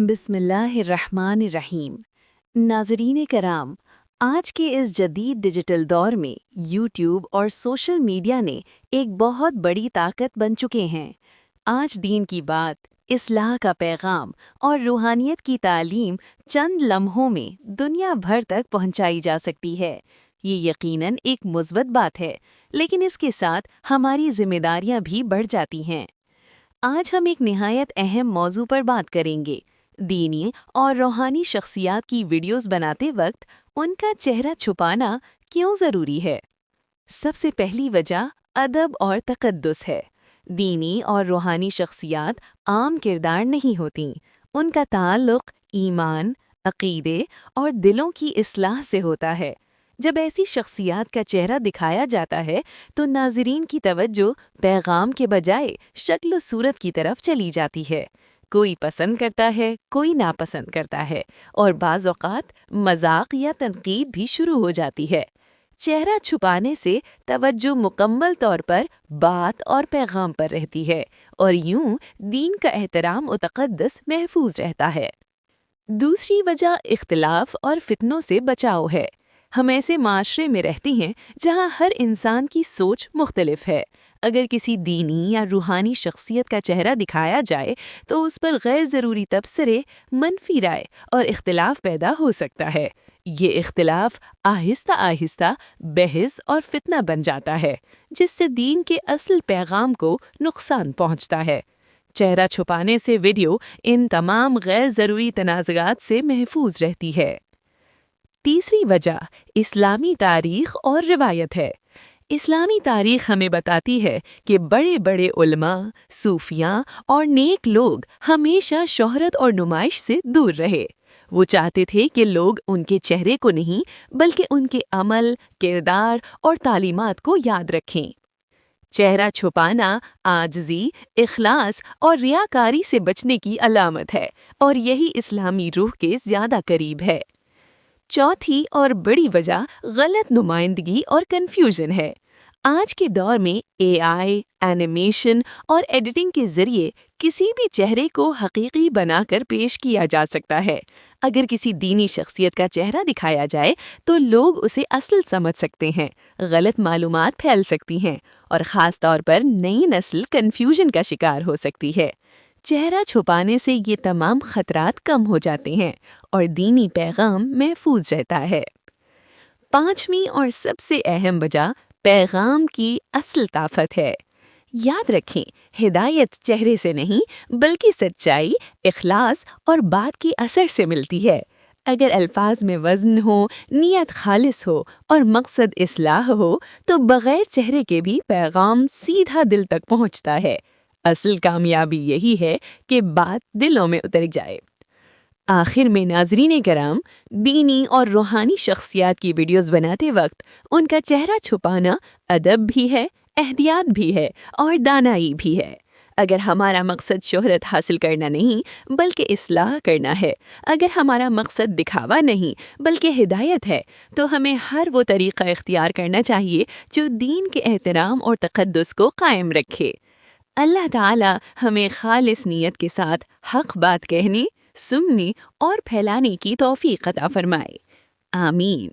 بسم اللہ الرحمن الرحیم۔ ناظرین کرام، آج کے اس جدید ڈیجیٹل دور میں یوٹیوب اور سوشل میڈیا نے ایک بہت بڑی طاقت بن چکے ہیں۔ آج دین کی بات، اصلاح کا پیغام اور روحانیت کی تعلیم چند لمحوں میں دنیا بھر تک پہنچائی جا سکتی ہے۔ یہ یقیناً ایک مثبت بات ہے، لیکن اس کے ساتھ ہماری ذمہ داریاں بھی بڑھ جاتی ہیں۔ آج ہم ایک نہایت اہم موضوع پر بات کریں گے۔ دینی اور روحانی شخصیات کی ویڈیوز بناتے وقت ان کا چہرہ چھپانا کیوں ضروری ہے؟ سب سے پہلی وجہ ادب اور تقدس ہے۔ دینی اور روحانی شخصیات عام کردار نہیں ہوتیں۔ ان کا تعلق ایمان، عقیدے اور دلوں کی اصلاح سے ہوتا ہے۔ جب ایسی شخصیات کا چہرہ دکھایا جاتا ہے تو ناظرین کی توجہ پیغام کے بجائے شکل و صورت کی طرف چلی جاتی ہے۔ کوئی پسند کرتا ہے، کوئی ناپسند کرتا ہے، اور بعض اوقات مذاق یا تنقید بھی شروع ہو جاتی ہے۔ چہرہ چھپانے سے توجہ مکمل طور پر بات اور پیغام پر رہتی ہے، اور یوں دین کا احترام و تقدس محفوظ رہتا ہے۔ دوسری وجہ اختلاف اور فتنوں سے بچاؤ ہے۔ ہم ایسے معاشرے میں رہتے ہیں جہاں ہر انسان کی سوچ مختلف ہے۔ اگر کسی دینی یا روحانی شخصیت کا چہرہ دکھایا جائے تو اس پر غیر ضروری تبصرے، منفی رائے اور اختلاف پیدا ہو سکتا ہے۔ یہ اختلاف آہستہ آہستہ بحث اور فتنہ بن جاتا ہے، جس سے دین کے اصل پیغام کو نقصان پہنچتا ہے۔ چہرہ چھپانے سے ویڈیو ان تمام غیر ضروری تنازعات سے محفوظ رہتی ہے۔ تیسری وجہ اسلامی تاریخ اور روایت ہے۔ اسلامی تاریخ ہمیں بتاتی ہے کہ بڑے بڑے علماء، صوفیاء اور نیک لوگ ہمیشہ شہرت اور نمائش سے دور رہے۔ وہ چاہتے تھے کہ لوگ ان کے چہرے کو نہیں بلکہ ان کے عمل، کردار اور تعلیمات کو یاد رکھیں۔ چہرہ چھپانا عاجزی، اخلاص اور ریاکاری سے بچنے کی علامت ہے، اور یہی اسلامی روح کے زیادہ قریب ہے۔ چوتھی اور بڑی وجہ غلط نمائندگی اور کنفیوژن ہے۔ آج کے دور میں اے آئی، اینیمیشن اور ایڈیٹنگ کے ذریعے کسی بھی چہرے کو حقیقی بنا کر پیش کیا جا سکتا ہے۔ اگر کسی دینی شخصیت کا چہرہ دکھایا جائے تو لوگ اسے اصل سمجھ سکتے ہیں، غلط معلومات پھیل سکتی ہیں، اور خاص طور پر نئی نسل کنفیوژن کا شکار ہو سکتی ہے۔ چہرہ چھپانے سے یہ تمام خطرات کم ہو جاتے ہیں اور دینی پیغام محفوظ رہتا ہے۔ پانچویں اور سب سے اہم وجہ پیغام کی اصل طاقت ہے۔ یاد رکھیں، ہدایت چہرے سے نہیں بلکہ سچائی، اخلاص اور بات کے اثر سے ملتی ہے۔ اگر الفاظ میں وزن ہو، نیت خالص ہو اور مقصد اصلاح ہو تو بغیر چہرے کے بھی پیغام سیدھا دل تک پہنچتا ہے۔ اصل کامیابی یہی ہے کہ بات دلوں میں اتر جائے۔ آخر میں ناظرین کرام، دینی اور روحانی شخصیات کی ویڈیوز بناتے وقت ان کا چہرہ چھپانا ادب بھی ہے، احتیاط بھی ہے اور دانائی بھی ہے۔ اگر ہمارا مقصد شہرت حاصل کرنا نہیں بلکہ اصلاح کرنا ہے، اگر ہمارا مقصد دکھاوا نہیں بلکہ ہدایت ہے، تو ہمیں ہر وہ طریقہ اختیار کرنا چاہیے جو دین کے احترام اور تقدس کو قائم رکھے۔ اللہ تعالی ہمیں خالص نیت کے ساتھ حق بات کہنے، سننے اور پھیلانے کی توفیق عطا فرمائے۔ آمین۔